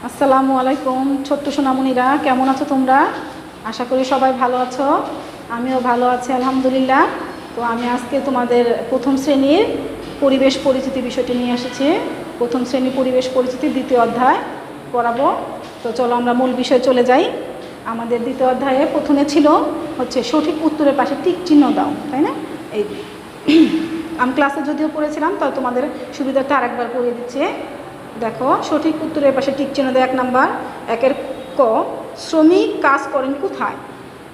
আসসালামু আলাইকুম ছোট্ট সোনামণিরা, কেমন আছো তোমরা? আশা করি সবাই ভালো আছো। আমিও ভালো আছি আলহামদুলিল্লাহ। তো আমি আজকে তোমাদের প্রথম শ্রেণীর পরিবেশ পরিচিতি বিষয়টি নিয়ে এসেছি। প্রথম শ্রেণী পরিবেশ পরিচিতি দ্বিতীয় অধ্যায় পড়াবো। তো চলো আমরা মূল বিষয়ে চলে যাই। আমাদের দ্বিতীয় অধ্যায়ে প্রথমে ছিল হচ্ছে সঠিক উত্তরের পাশে টিক চিহ্ন দাও, তাই না? এই আমি ক্লাসে যদিও পড়েছিলাম, তো তোমাদের সুবিধার্থে আরেকবার পড়িয়ে দিচ্ছে। দেখো, সঠিক উত্তরের পাশে টিক চিহ্ন দেয় 1 নাম্বার। 1-এর ক, শ্রমিক কাজ করেন কোথায়?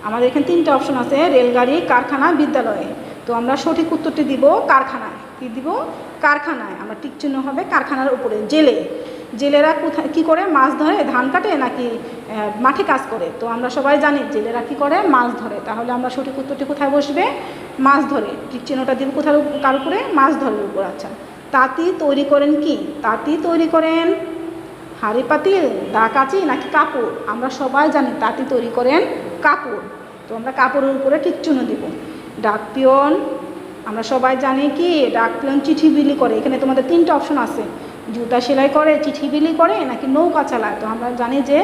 আমাদের এখানে 3টে অপশন আছে, রেলগাড়ি, কারখানা, বিদ্যালয়ে। তো আমরা সঠিক উত্তরটি দিব কারখানায়। কি দিব? কারখানায়। আমরা টিক চিহ্ন হবে কারখানার উপরে। জেলে, জেলেরা কোথায় কী করে? মাছ ধরে, ধান কাটে, নাকি মাঠে কাজ করে? তো আমরা সবাই জানি জেলেরা কী করে? মাছ ধরে। তাহলে আমরা সঠিক উত্তরটি কোথায় বসবে? মাছ ধরে। টিক চিহ্নটা দিব কোথার? কার উপরে? মাছ ধরের উপর। আচ্ছা, তাঁতি তৈরি করেন কি? তাঁতি তৈরি করেন হাঁড়ি পাতিল, দা কাচি, নাকি কাপড়? আমরা সবাই জানি তাঁতি তৈরি করেন কাপড়। তো আমরা কাপড়ের উপরে টিক চিহ্ন দিব। ডাক পিয়ন, আমরা সবাই জানি কি ডাক পিয়ন চিঠি বিলি করে। এখানে তোমাদের 3টে অপশন আছে, জুতা সেলাই করে, চিঠি বিলি করে, নাকি নৌকা চালায়। তো আমরা জানি যে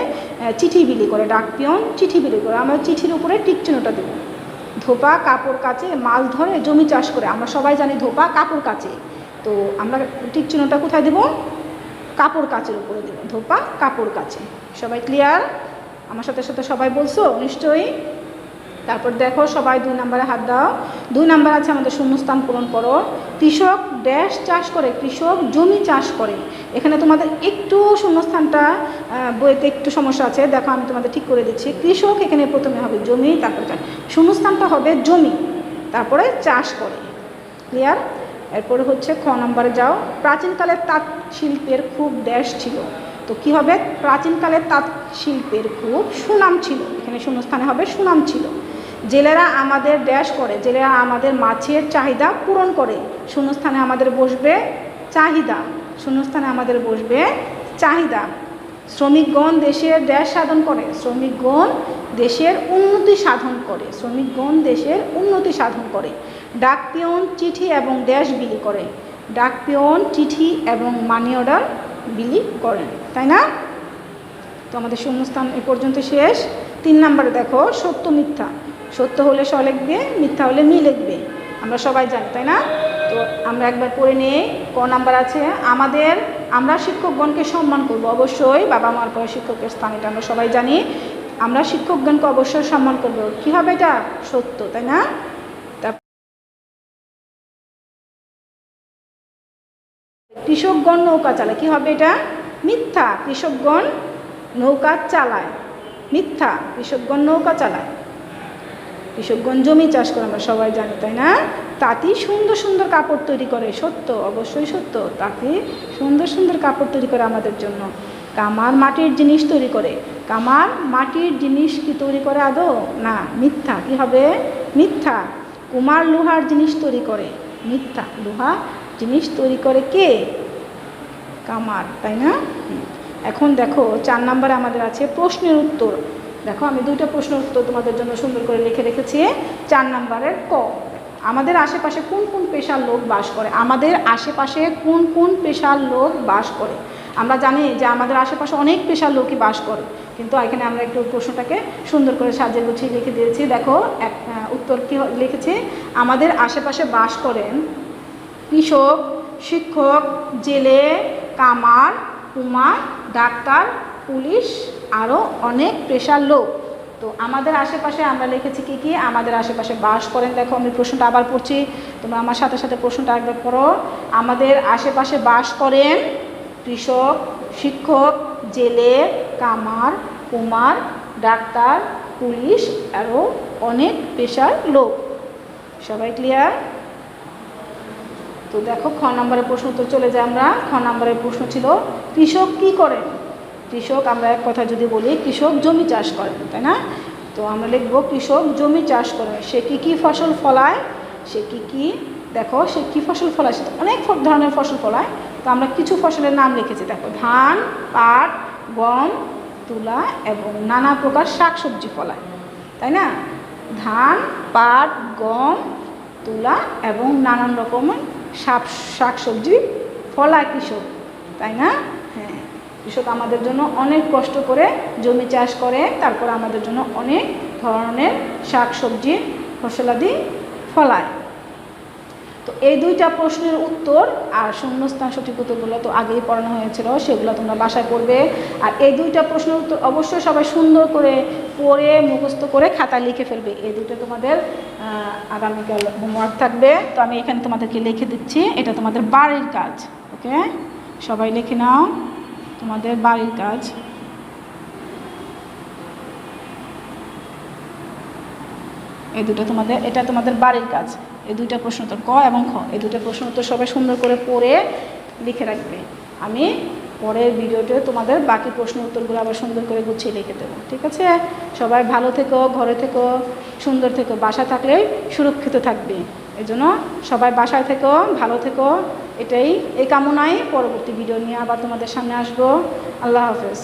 চিঠি বিলি করে। ডাক পিয়ন চিঠি বিলি করে। আমরা চিঠির উপরে টিক চিহ্নটা দেব। ধোপা কাপড় কাচে, মাছ ধরে, জমি চাষ করে। আমরা সবাই জানি ধোপা কাপড় কাচে। তো আমরা টিক চিহ্নটা কোথায় দেব? কাপড় কাচের উপরে দেব। ধোপা কাপড় কাচে। সবাই ক্লিয়ার? আমার সাথে সাথে সবাই বলছো নিশ্চয়ই। তারপর দেখো, সবাই 2 নম্বরে হাত দাও। 2 নম্বর আছে আমাদের শূন্যস্থান পূরণ করো। কৃষক ড্যাশ চাষ করে? কৃষক জমি চাষ করে। এখানে তোমাদের একটু শূন্যস্থানটা বইতে একটু সমস্যা আছে, দেখো আমি তোমাদের ঠিক করে দিচ্ছি। কৃষক এখানে প্রথমে হবে জমি, তারপরে শূন্যস্থানটা হবে জমি, তারপরে চাষ করে। ক্লিয়ার? এরপরে হচ্ছে খ নম্বরে যাও। প্রাচীনকালে তাঁত শিল্পের খুব ড্যাশ ছিল। তো কী হবে? প্রাচীনকালে তাঁত শিল্পের খুব সুনাম ছিল। এখানে শূন্যস্থানে হবে সুনাম ছিল। জেলেরা আমাদের ড্যাশ করে? জেলেরা আমাদের মাছের চাহিদা পূরণ করে। শূন্যস্থানে আমাদের বসবে চাহিদা। শূন্যস্থানে আমাদের বসবে চাহিদা। শ্রমিকগণ দেশের ড্যাশ সাধন করে? শ্রমিকগণ দেশের উন্নতি সাধন করে। শ্রমিকগণ দেশের উন্নতি সাধন করে। ডাক পিয়ন চিঠি এবং ড্যাশ বিলি করে? ডাক পিয়ন চিঠি এবং মানি অর্ডার বিলি করেন, তাই না? তো আমাদের শূন্যস্থান এ পর্যন্ত শেষ। 3 নম্বরে দেখো, সত্য মিথ্যা। সত্য হলে স লিখবে, মিথ্যা হলে মি লিখবে। আমরা সবাই জানি, তাই না? তো আমরা একবার পড়ে নিই। ক নাম্বার আছে, আমরা শিক্ষকগণকে সম্মান করব। অবশ্যই বাবা মার পরে শিক্ষকের স্থান, এটা আমরা সবাই জানি। আমরা শিক্ষকগণকে অবশ্যই সম্মান করব। কী হবে? এটা সত্য, তাই না? কৃষকগণ নৌকা চালায়? কী হবে? এটা মিথ্যা। কৃষকগণ নৌকা চালায়, মিথ্যা। কৃষকগণ নৌকা চালায়। কৃষকগণ জমি চাষ করে, আমরা সবাই জানি, তাই না? তাঁতি সুন্দর সুন্দর কাপড় তৈরি করে? সত্য, অবশ্যই সত্য। তাঁতি সুন্দর সুন্দর কাপড় তৈরি করে আমাদের জন্য। কামার মাটির জিনিস তৈরি করে? কামার মাটির জিনিস কি তৈরি করে আদৌ? না, মিথ্যা। কী হবে? মিথ্যা। কুমার লোহার জিনিস তৈরি করে? মিথ্যা। লোহা জিনিস তৈরি করে কে? কামার, তাই না? এখন দেখো 4 নম্বরে আমাদের আছে প্রশ্নের উত্তর। দেখো, আমি 2টা প্রশ্নের উত্তর তোমাদের জন্য সুন্দর করে লিখে রেখেছি। 4 নম্বরের ক, আমাদের আশেপাশে কোন কোন পেশার লোক বাস করে? আমাদের আশেপাশে কোন কোন পেশার লোক বাস করে? আমরা জানি যে আমাদের আশেপাশে অনেক পেশার লোকই বাস করে, কিন্তু এখানে আমরা একটু প্রশ্নটাকে সুন্দর করে সাজিয়ে গুছিয়ে লিখে দিয়েছি। দেখো, উত্তর কী লিখেছি? আমাদের আশেপাশে বাস করেন কৃষক, শিক্ষক, জেলে, কামার, কুমার, ডাক্তার, পুলিশ, আরও অনেক পেশার লোক। তো আমাদের আশেপাশে আমরা লিখেছি কি কি? আমাদের আশেপাশে বাস করেন। দেখো, আমি প্রশ্নটা আবার পড়ছি, তোমরা আমার সাথে সাথে প্রশ্নটা একবার পড়ো। আমাদের আশেপাশে বাস করেন কৃষক, শিক্ষক, জেলে, কামার, কুমার, ডাক্তার, পুলিশ, আরও অনেক পেশার লোক। সবাই ক্লিয়ার? তো দেখো, খ নম্বরের প্রশ্ন উত্তর চলে যাই আমরা। খ নম্বরের প্রশ্ন ছিল কৃষক কি করেন? কৃষক, আমরা এক কথা যদি বলি, কৃষক জমি চাষ করেন, তাই না? তো আমরা লিখব কৃষক জমি চাষ করে। সে কি কি ফসল ফলায়? সে কি কি, দেখো, সে কী ফসল ফলায়? সে অনেক ধরনের ফসল ফলায়। তো আমরা কিছু ফসলের নাম লিখেছি। দেখো, ধান, পাট, গম, তুলা এবং নানা প্রকার শাকসবজি ফলায়, তাই না? ধান, পাট, গম, তুলা এবং নানান রকমের শাকসবজি ফলায় কৃষক, তাই না? হ্যাঁ, কৃষক আমাদের জন্য অনেক কষ্ট করে জমি চাষ করে, তারপর আমাদের জন্য অনেক ধরনের শাক সবজি ফসলাদি ফলায়। তো এই দুইটা প্রশ্নের উত্তর আর শূন্যস্থান সঠিক উত্তরগুলো তো আগেই পড়ানো হয়েছিল, সেগুলো তোমরা বাসায় পড়বে। আর এই দুইটা প্রশ্নের উত্তর অবশ্যই সবাই সুন্দর করে পড়ে মুখস্থ করে খাতায় লিখে ফেলবে। এই দুটো তোমাদের আগামীকাল হোমওয়ার্ক থাকবে। তো আমি এখানে তোমাদেরকে লিখে দিচ্ছি, এটা তোমাদের বাড়ির কাজ। ওকে, সবাই লিখে নাও, তোমাদের বাড়ির কাজ। এই দুটো তোমাদের, এটা তোমাদের বাড়ির কাজ। এই দুইটা প্রশ্ন উত্তর ক এবং খ, এই দুটো প্রশ্ন উত্তর সবাই সুন্দর করে পড়ে লিখে রাখবে। আমি পরের ভিডিওতে তোমাদের বাকি প্রশ্ন উত্তরগুলো আবার সুন্দর করে গুছিয়ে লিখে দেবো। ঠিক আছে, সবাই ভালো থেকো, ঘরে থেকো, সুন্দর থেকো, বাসা থাকলে সুরক্ষিত থাকবে। এই জন্য সবাই বাসায় থেকো, ভালো থেকো, এটাই এই কামনায় পরবর্তী ভিডিও নিয়ে আবার তোমাদের সামনে আসবো। আল্লাহ হাফেজ।